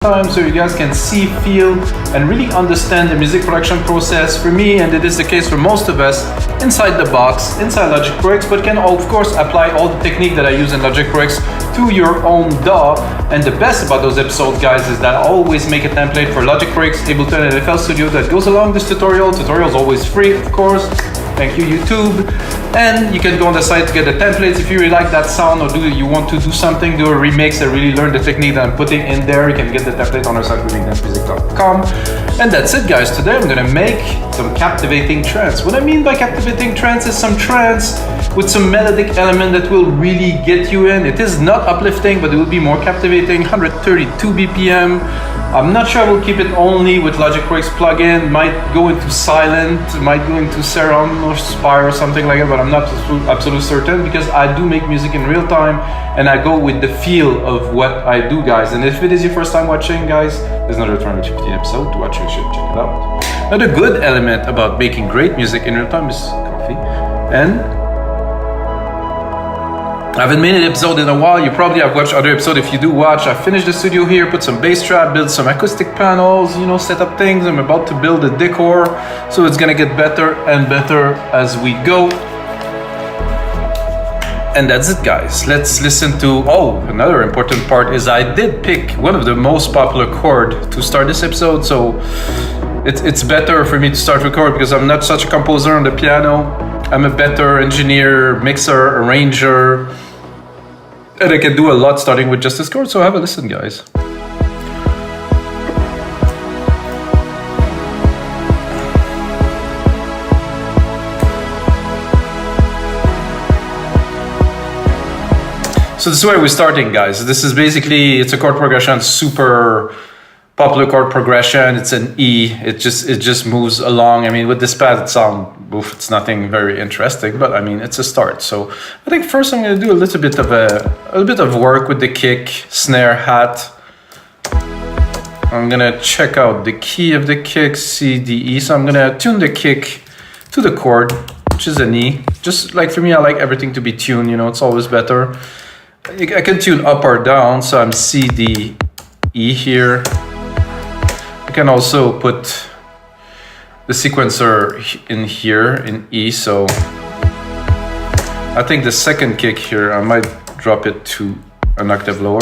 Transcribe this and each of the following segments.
time so you guys can see, feel, and really understand the music production process for me, and it is the case for most of us, inside the box, inside Logic Pro X, but can of course apply all the technique that I use in Logic Pro X to your own DAW. And the best about those episodes, guys, is that I always make a template for Logic Pro X, Ableton, and FL Studio that goes along this tutorial. Tutorial is always free, of course. Thank you, YouTube. And you can go on the site to get the templates. If you really like that sound or you want to do something, do a remix and really learn the technique that I'm putting in there, you can get the template on our site, readingdancemusic.com. And that's it, guys. Today I'm gonna make some captivating trance. What I mean by captivating trance is some trance with some melodic element that will really get you in. It is not uplifting, but it will be more captivating. 132 BPM. I'm not sure I will keep it only with Logic Pro X plugin. Might go into silent, might go into surround or spire or something like that, but I'm not absolutely certain because I do make music in real time and I go with the feel of what I do, guys. And if it is your first time watching, guys, there's another 315 episode to watch. You should check it out. Another good element about making great music in real time is coffee. And I haven't made an episode in a while. You probably have watched other episodes. If you do watch, I finished the studio here, put some bass trap, build some acoustic panels, you know, set up things. I'm about to build a decor, so it's gonna get better and better as we go. And that's it, guys. Let's listen to, another important part is I did pick one of the most popular chord to start this episode, so it's better for me to start with chord because I'm not such a composer on the piano. I'm a better engineer, mixer, arranger, and I can do a lot starting with just this chord, so have a listen, guys. So this is where we're starting, guys. This is basically, it's a chord progression, super popular chord progression. It's an E. It just moves along. I mean, with this pad, it's nothing very interesting, but I mean, it's a start. So I think first I'm going to do a little bit of work with the kick, snare, hat. I'm going to check out the key of the kick, C, D, E. So I'm going to tune the kick to the chord, which is an E. Just like for me, I like everything to be tuned. You know, it's always better. I can tune up or down. So I'm C, D, E here. I can also put the sequencer in here in E, so I think the second kick here, I might drop it to an octave lower.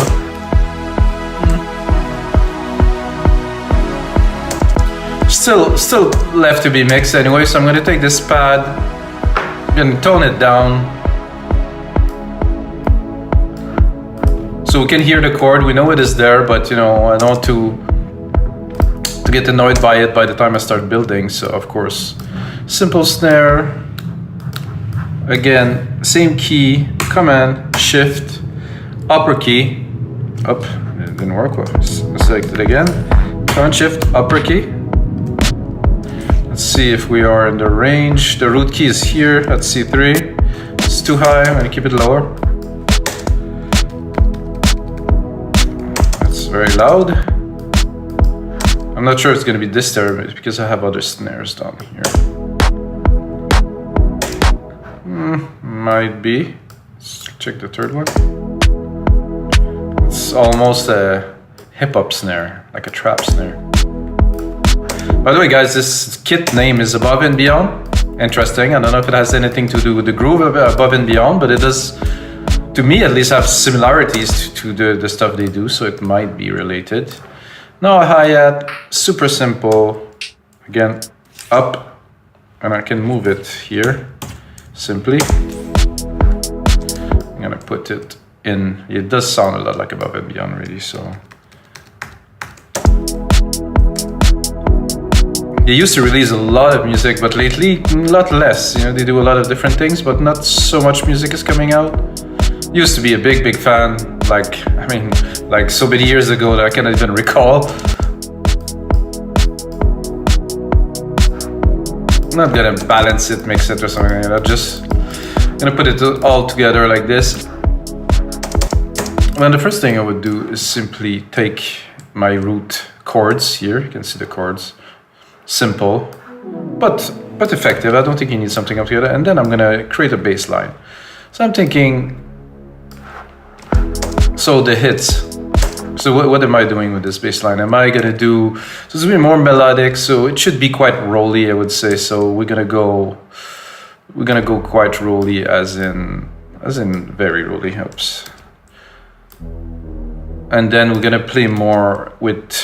Still left to be mixed anyway, so I'm going to take this pad and tone it down. So we can hear the chord, we know it is there, but you know, I don't want to get annoyed by it by the time I start building. So of course, simple snare, again, same key, Command, Shift, upper key, up, it didn't work, well, select it again, Command, Shift, upper key. Let's see if we are in the range. The root key is here at C3, it's too high, I'm gonna keep it lower. That's very loud. I'm not sure it's going to be this there because I have other snares down here. Might be. Let's check the third one. It's almost a hip-hop snare, like a trap snare. By the way, guys, this kit name is Above and Beyond. Interesting. I don't know if it has anything to do with the groove of Above and Beyond, but it does, to me at least, have similarities to the stuff they do, so it might be related. No hi-hat, super simple. Again, up, and I can move it here, simply. I'm gonna put it in. It does sound a lot like Above and Beyond, really, so. They used to release a lot of music, but lately, a lot less. You know, they do a lot of different things, but not so much music is coming out. Used to be a big fan, like so many years ago that I cannot even recall. I'm not gonna balance it, mix it or something like that, just gonna put it all together like this. And the first thing I would do is simply take my root chords here, you can see the chords, simple, but effective. I don't think you need something up together, and then I'm gonna create a bass line. So I'm thinking, so the hits, So what am I doing with this bass line? Am I gonna do, so it's gonna be more melodic, so it should be quite rolly, I would say. So we're gonna go quite rolly, as in very rolly. Oops. And then we're gonna play more with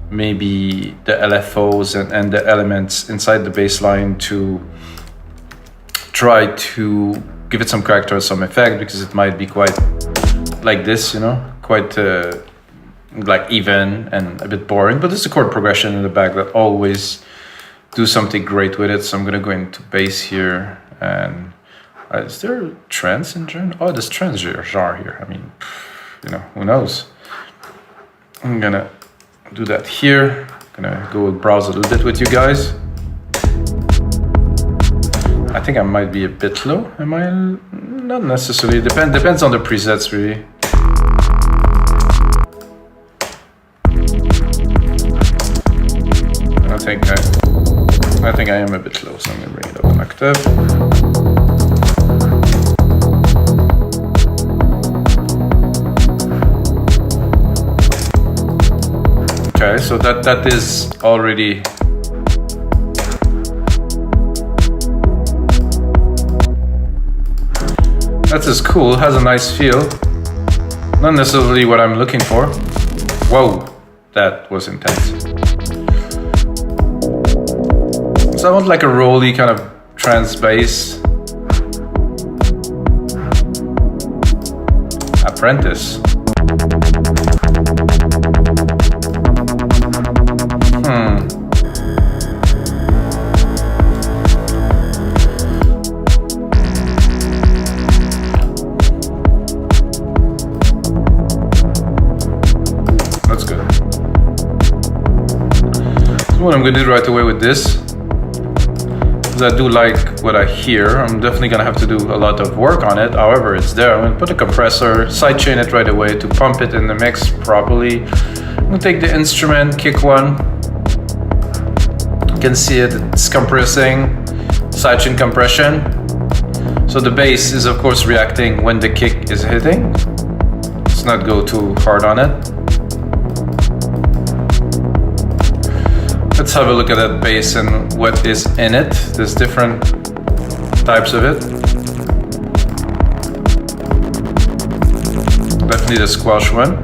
maybe the LFOs and the elements inside the bass line to try to give it some character, some effect, because it might be quite like this, you know, quite like even and a bit boring, but there's a chord progression in the back that always do something great with it. So I'm gonna go into bass here, and is there trance in general? Oh, there's trance genre here. I mean, you know, who knows? I'm gonna do that here. I'm gonna go browse a little bit with you guys. I think I might be a bit low. Am I? Not necessarily. Depends on the presets, really. I think I am a bit low, so I'm gonna bring it up an octave. Okay, so that is already that is cool. It has a nice feel. Not necessarily what I'm looking for. Whoa, that was intense. So I want like a rolly kind of trance bass. Apprentice. That's good. So what I'm gonna do right away with this, I do like what I hear. I'm definitely gonna have to do a lot of work on it. However, it's there. I'm gonna put a compressor, sidechain it right away to pump it in the mix properly. I'm gonna take the instrument, kick one. You can see it's compressing, sidechain compression. So the bass is of course reacting when the kick is hitting. Let's not go too hard on it. Let's have a look at that bass and what is in it. There's different types of it. Definitely the squash one.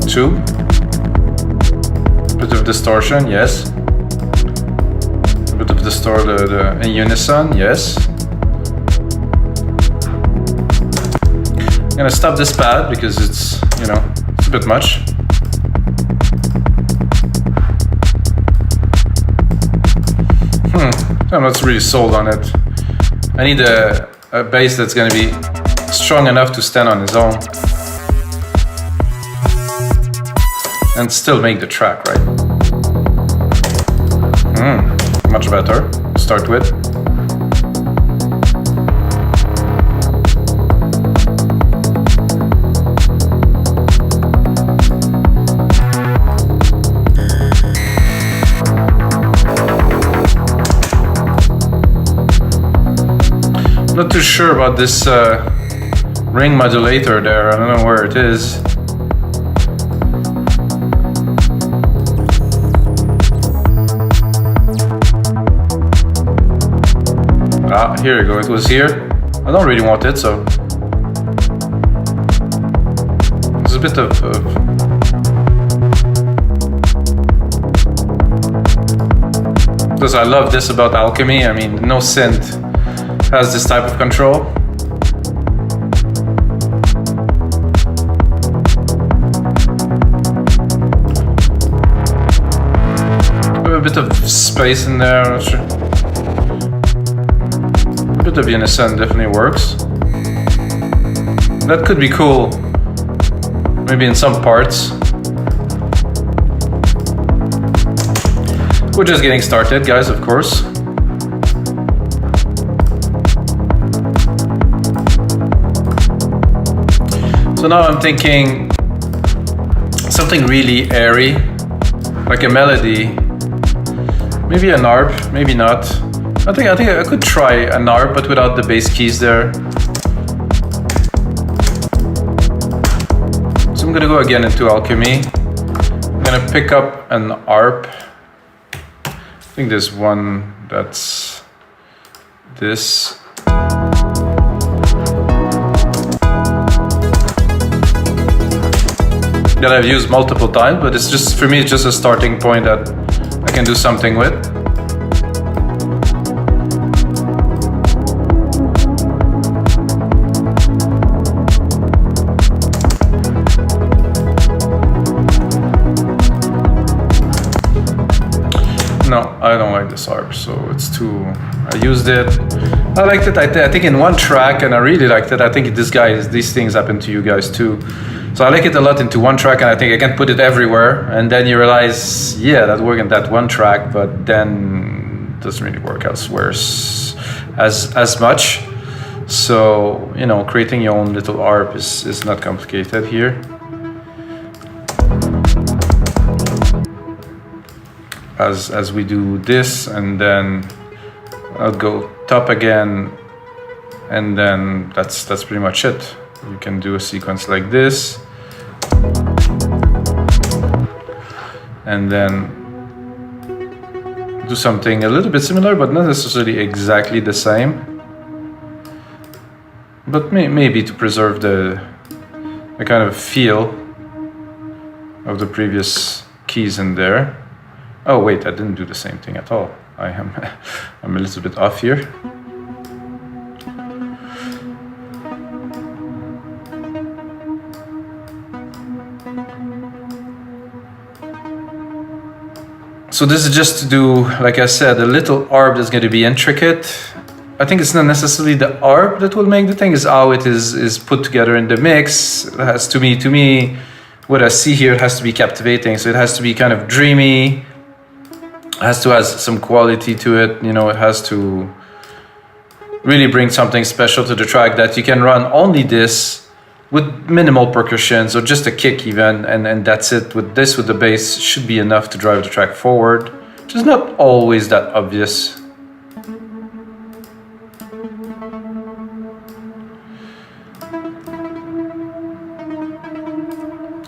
Two. Bit of distortion, yes. Bit of distort in unison, yes. I'm gonna stop this pad because it's, you know, it's a bit much. I'm not really sold on it. I need a bass that's gonna be strong enough to stand on its own and still make the track, right? Much better to start with. I'm not too sure about this ring modulator there. I don't know where it is. Ah, here you go, it was here. I don't really want it, so there's a bit of because I love this about Alchemy. I mean, no synth has this type of control. A bit of space in there, I'm not sure. A bit of unison definitely works. That could be cool, maybe in some parts. We're just getting started, guys, of course. So now I'm thinking something really airy, like a melody Maybe an ARP, maybe not. I think I could try an ARP, but without the bass keys there. So I'm gonna go again into Alchemy. I'm gonna pick up an ARP. I think there's one that's this. That I've used multiple times, but it's just, for me, it's just a starting point that I can do something with. No, I don't like this ARP, so it's too, I used it. I liked it, I think in one track, and I really liked it. I think these things happen to you guys too. So I like it a lot into one track, and I think I can put it everywhere. And then you realize, yeah, that worked in that one track, but then it doesn't really work elsewhere as much. So, you know, creating your own little ARP is not complicated here. As we do this, and then I'll go top again, and then that's pretty much it. You can do a sequence like this, and then do something a little bit similar, but not necessarily exactly the same. But maybe to preserve the kind of feel of the previous keys in there. Oh wait, I didn't do the same thing at all. I'm a little bit off here. So this is just to do, like I said, a little ARP that's going to be intricate. I think it's not necessarily the ARP that will make the thing, it's how it is put together in the mix. It has to me, what I see here, it has to be captivating. So it has to be kind of dreamy. It has to have some quality to it. You know, it has to really bring something special to the track, that you can run only this with minimal percussions or just a kick even, and that's it. With the bass should be enough to drive the track forward, which is not always that obvious.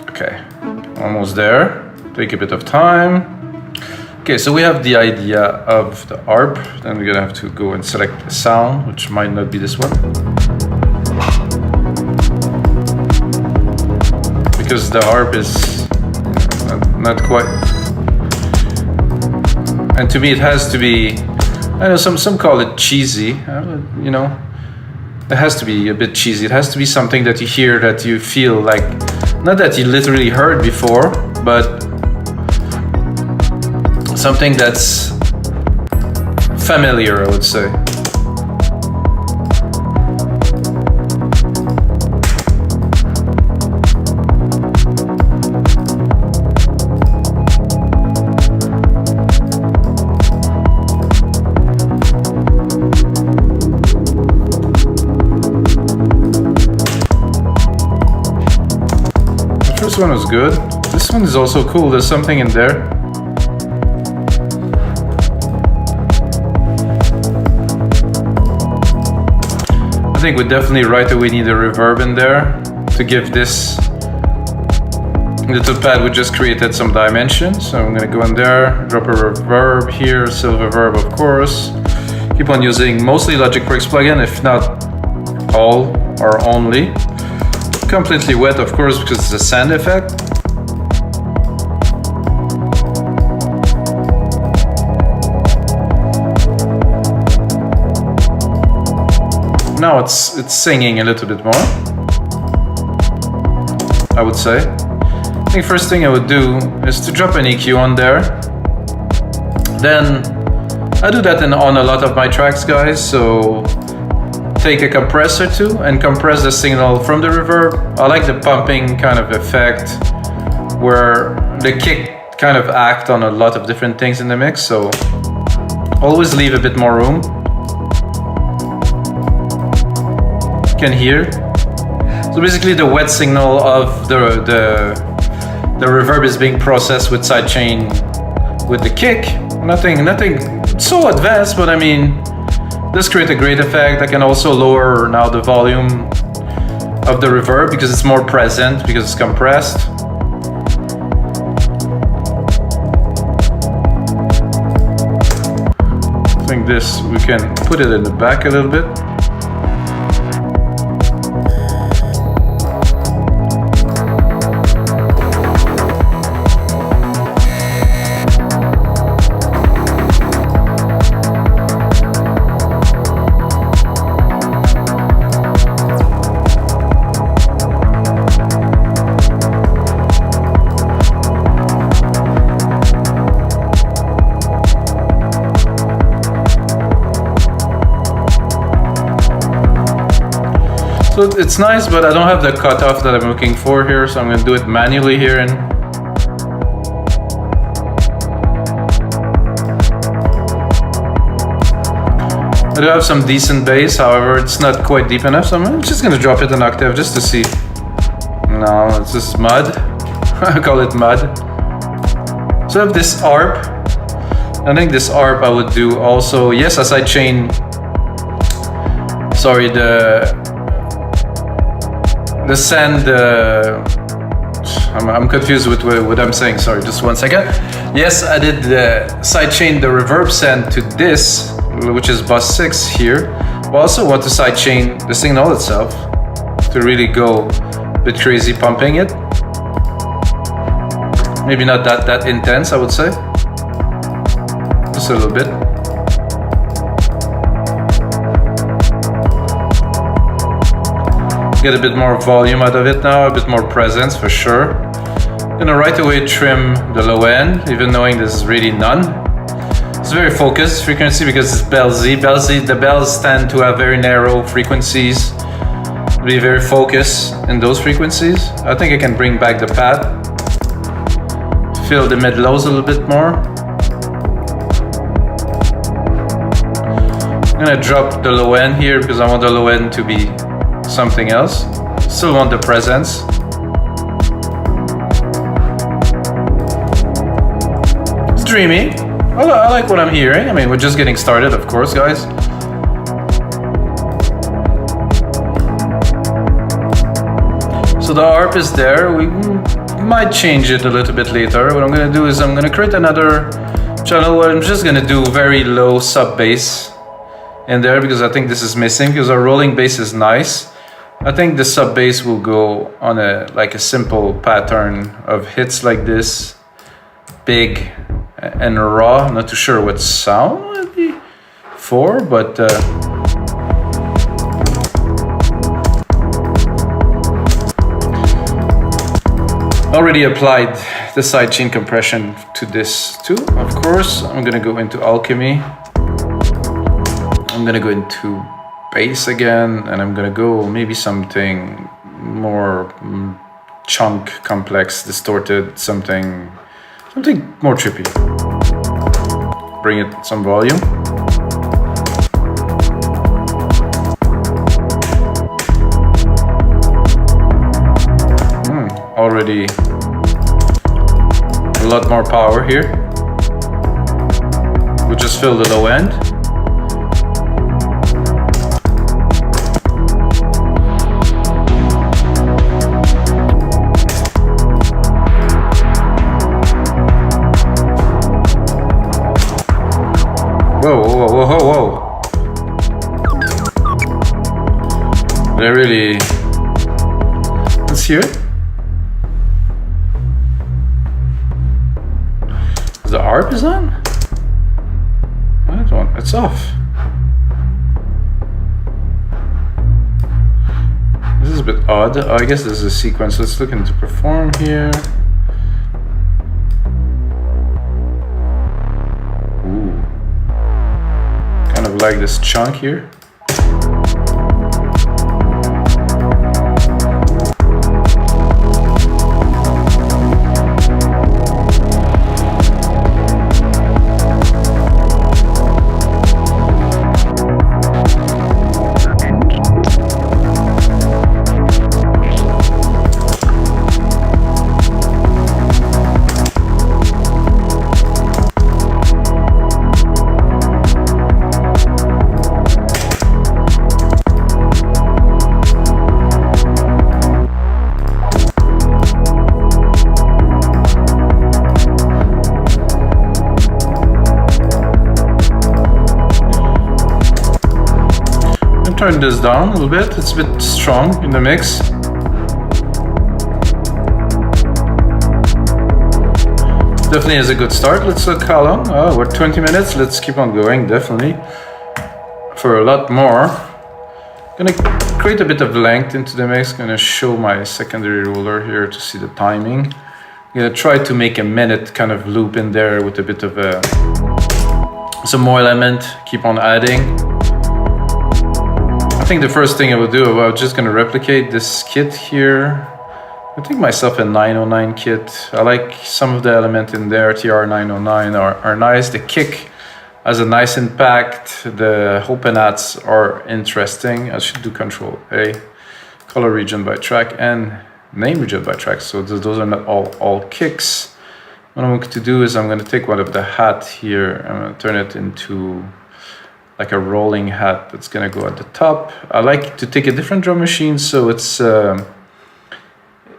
Okay, almost there. Take a bit of time. Okay, so we have the idea of the ARP. Then we're gonna have to go and select a sound, which might not be this one, because the ARP is not quite. And to me, it has to be. I know some call it cheesy. You know, it has to be a bit cheesy. It has to be something that you hear, that you feel like, not that you literally heard before, but something that's familiar, I would say. The first one was good. This one is also cool. There's something in there. I think we definitely right away need a reverb in there to give this little pad we just created some dimension. So I'm gonna go in there, drop a reverb here, silver reverb of course. Keep on using mostly Logic Pro X plugin, if not all or only. Completely wet of course, because it's a sand effect. Now it's singing a little bit more, I would say. I think first thing I would do is to drop an EQ on there. Then I do that on a lot of my tracks, guys. So take a compressor too and compress the signal from the reverb. I like the pumping kind of effect where the kick kind of act on a lot of different things in the mix. So always leave a bit more room. Can hear. So basically the wet signal of the reverb is being processed with sidechain with the kick, Nothing so advanced, but I mean, this create a great effect. I can also lower now the volume of the reverb because it's more present, because it's compressed. I think this, we can put it in the back a little bit. So it's nice, but I don't have the cutoff that I'm looking for here, so I'm going to do it manually here. And I do have some decent bass, however, it's not quite deep enough, so I'm just going to drop it an octave just to see. No, it's just mud. I call it mud. So I have this arp. I think this arp I would do also, yes, a sidechain. Sorry, the send, I'm confused with what I'm saying, sorry, just 1 second. Yes, I did the sidechain, the reverb send to this, which is bus 6 here. But I also want to sidechain the signal itself to really go a bit crazy pumping it. Maybe not that intense, I would say. Just a little bit. Get a bit more volume out of it now, a bit more presence for sure. I'm gonna right away trim the low end, even knowing there's really none. It's very focused frequency because it's bell Z. The bells tend to have very narrow frequencies, be very focused in those frequencies. I think I can bring back the pad, fill the mid lows a little bit more. I'm gonna drop the low end here because I want the low end to be something else. Still want the presence. It's dreamy. I like what I'm hearing. I mean, we're just getting started, of course, guys. So the arp is there. We might change it a little bit later. What I'm gonna do is I'm gonna create another channel where I'm just gonna do very low sub bass in there because I think this is missing, because our rolling bass is nice. I think the sub bass will go on a simple pattern of hits like this, big and raw. I'm not too sure what sound would be for, but already applied the sidechain compression to this too. Of course, I'm gonna go into alchemy. I'm gonna go into bass again, and I'm gonna go maybe something more chunk, complex, distorted, something more trippy. Bring it some volume. Already a lot more power here. We'll just fill the low end. Whoa. But I really... Let's hear it. The arp is on? It's off. This is a bit odd. Oh, I guess this is a sequence. Let's look into perform here. Ooh. Kind of like this chunk here. turn this down a little bit. It's a bit strong in the mix. Definitely is a good start. Let's look how long. Oh, we're 20 minutes. Let's keep on going, definitely. For a lot more. Gonna create a bit of length into the mix. Gonna show my secondary ruler here to see the timing. I'm gonna try to make a minute kind of loop in there with a bit of some more element. Keep on adding. I think the first thing I will do, I'm just gonna replicate this kit here. I think myself a 909 kit. I like some of the element in there. TR 909 are nice. The kick has a nice impact. The open hats are interesting. I should do Control A. Color region by track and name region by track. So those are not all kicks. What I'm going to do is I'm going to take one of the hat here. I'm going to turn it into like a rolling hat that's going to go at the top. I like to take a different drum machine so it's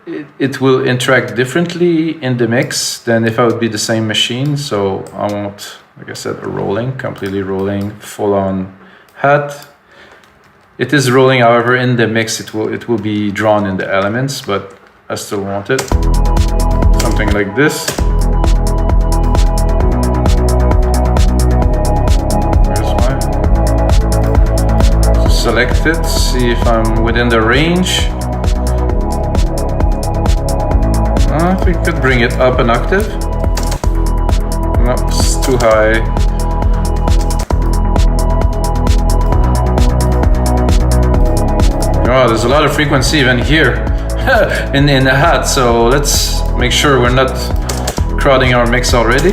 it will interact differently in the mix than if I would be the same machine. So I want, like I said, a rolling, completely rolling, full-on hat. It is rolling, however, in the mix it will be drawn in the elements, but I still want it. Something like this. Where's mine? Select it, see if I'm within the range. I think we could bring it up an octave. No, it's too high. Oh, there's a lot of frequency even here in the hat, so let's make sure we're not crowding our mix already.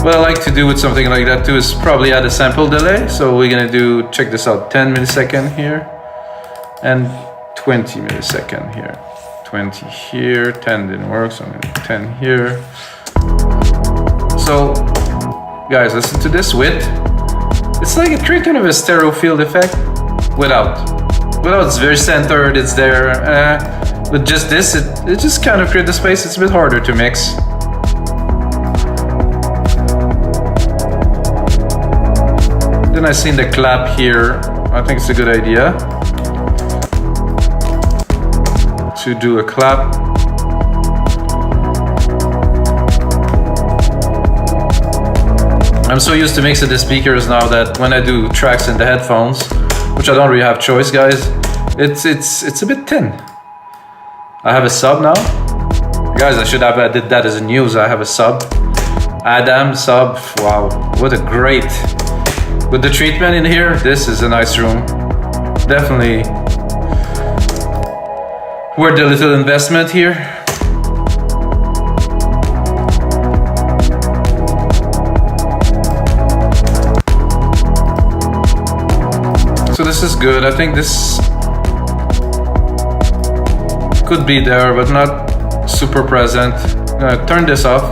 What I like to do with something like that too is probably add a sample delay. So we're gonna do, check this out, 10 millisecond here and 20 millisecond here. 20 here, 10 didn't work, so I'm gonna do 10 here. So, guys, listen to this width. It's like a kind of a stereo field effect without it's very centered, it's there. With just this, it just kind of creates the space. It's a bit harder to mix. Then I seen the clap here. I think it's a good idea to do a clap. I'm so used to mixing the speakers now that when I do tracks in the headphones, which I don't really have choice, guys, it's a bit thin. I have a sub now. Guys, I should have added that as a news. I have a sub. Adam sub. Wow, what a great. With the treatment in here, this is a nice room. Definitely worth a little investment here. So this is good. I think this could be there, but not super present. I'm gonna turn this off.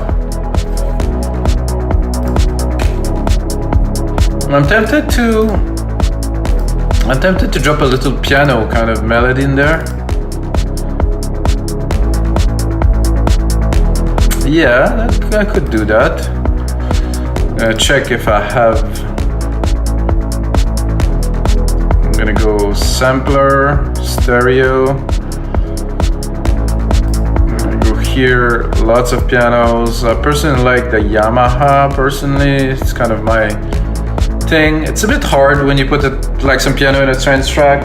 I'm tempted to drop a little piano kind of melody in there. Yeah, I could do that. Check if I have. I'm gonna go sampler, stereo. I'm gonna go here, lots of pianos. I personally like the Yamaha, personally. It's kind of my thing. It's a bit hard when you put it like some piano in a trance track.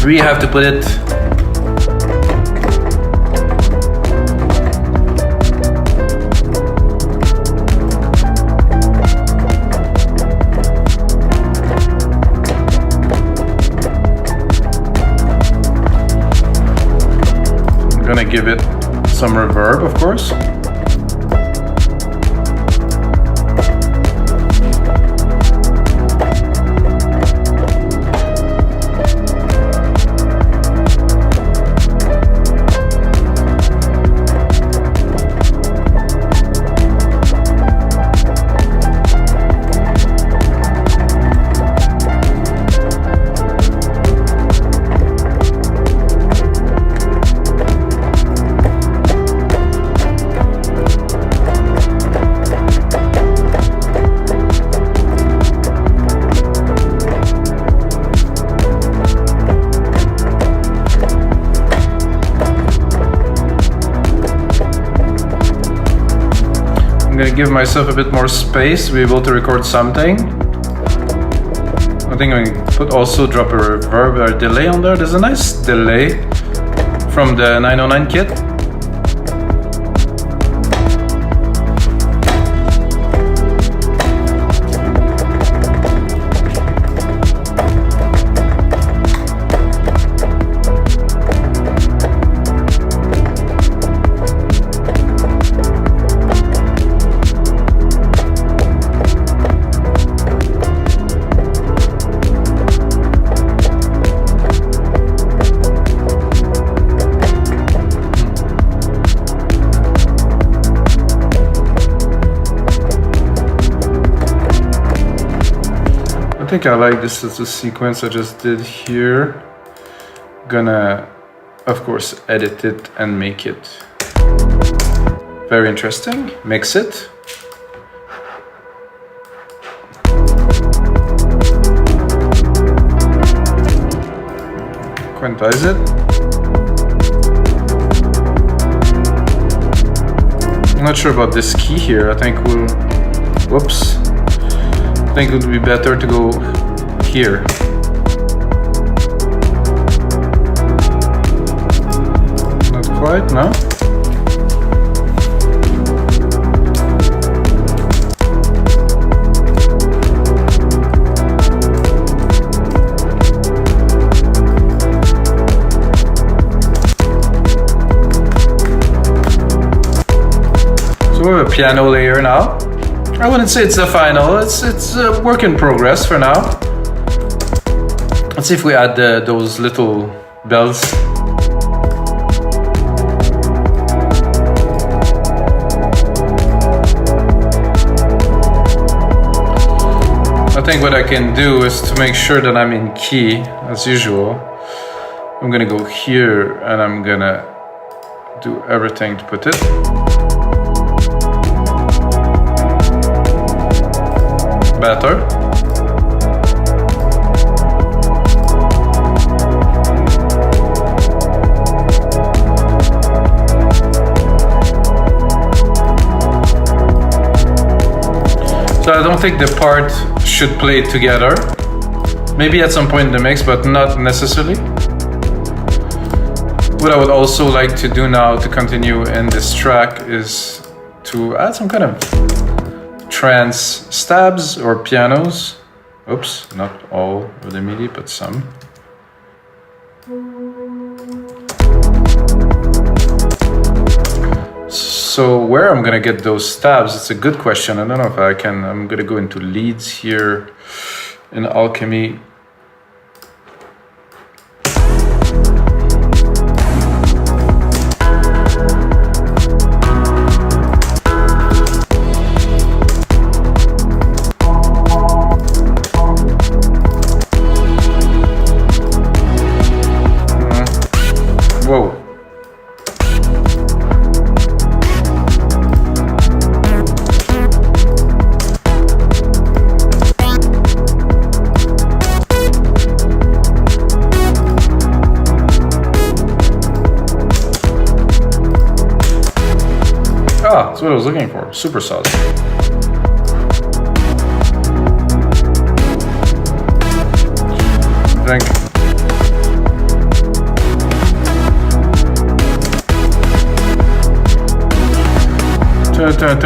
We have to put it I'm gonna give it some reverb, of course. I'm gonna give myself a bit more space to be able to record something. I think I'm gonna drop a reverb or delay on there. There's a nice delay from the 909 kit. I think I like this as a sequence I just did here. Gonna, of course, edit it and make it very interesting. Mix it. Quantize it. I'm not sure about this key here. I think we'll, whoops. I think it would be better to go here. Not quite, no? So we have a piano layer now. I wouldn't say it's the final, it's a work in progress for now. Let's see if we add those little bells. I think what I can do is to make sure that I'm in key, as usual. I'm gonna go here and I'm gonna do everything to put it. Better. So I don't think the part should play together. Maybe at some point in the mix, but not necessarily. What I would also like to do now to continue in this track is to add some kind of trance stabs or pianos. Oops, not all of the MIDI, but some. So where I'm gonna get those stabs, it's a good question. I don't know if I can. I'm gonna go into leads here in Alchemy. Whoa. Ah, that's what I was looking for. Super sauce. Drink. Turn.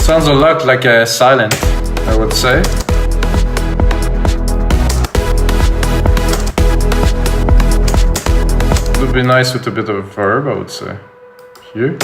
Sounds a lot like a silent, I would say. Would be nice with a bit of a verb, I would say. Here.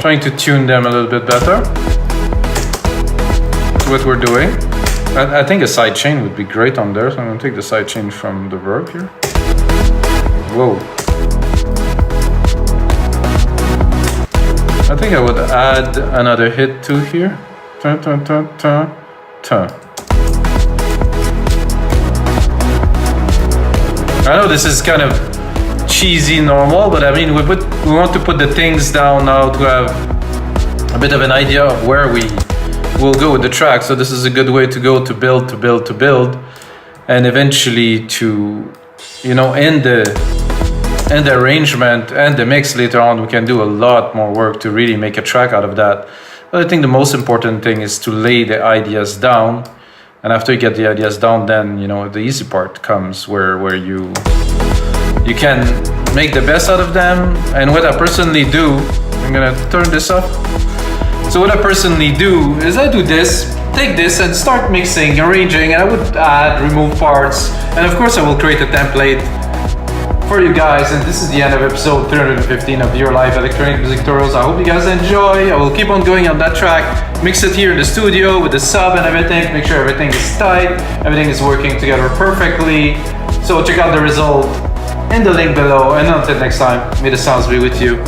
trying to tune them a little bit better. That's what we're doing. I think a sidechain would be great on there, so I'm gonna take the sidechain from the Verb here. Whoa. I think I would add another hit too here. Turn, turn, turn, turn, turn. I know this is kind of cheesy normal, but I mean we want to put the things down now to have a bit of an idea of where we will go with the track. So this is a good way to go to build, to build, to build, and eventually to, you know, in the arrangement and the mix later on, we can do a lot more work to really make a track out of that. But I think the most important thing is to lay the ideas down. And after you get the ideas down, then, you know, the easy part comes where you can make the best out of them. And what I personally do, I'm gonna turn this up. So what I personally do is I do this, take this and start mixing, arranging, and I would add, remove parts. And of course I will create a template for you guys. And this is the end of episode 315 of Your Live Electronic Music Tutorials. I hope you guys enjoy. I will keep on going on that track, mix it here in the studio with the sub and everything, make sure everything is tight, everything is working together perfectly. So check out the result in the link below, and until next time, may the sounds be with you.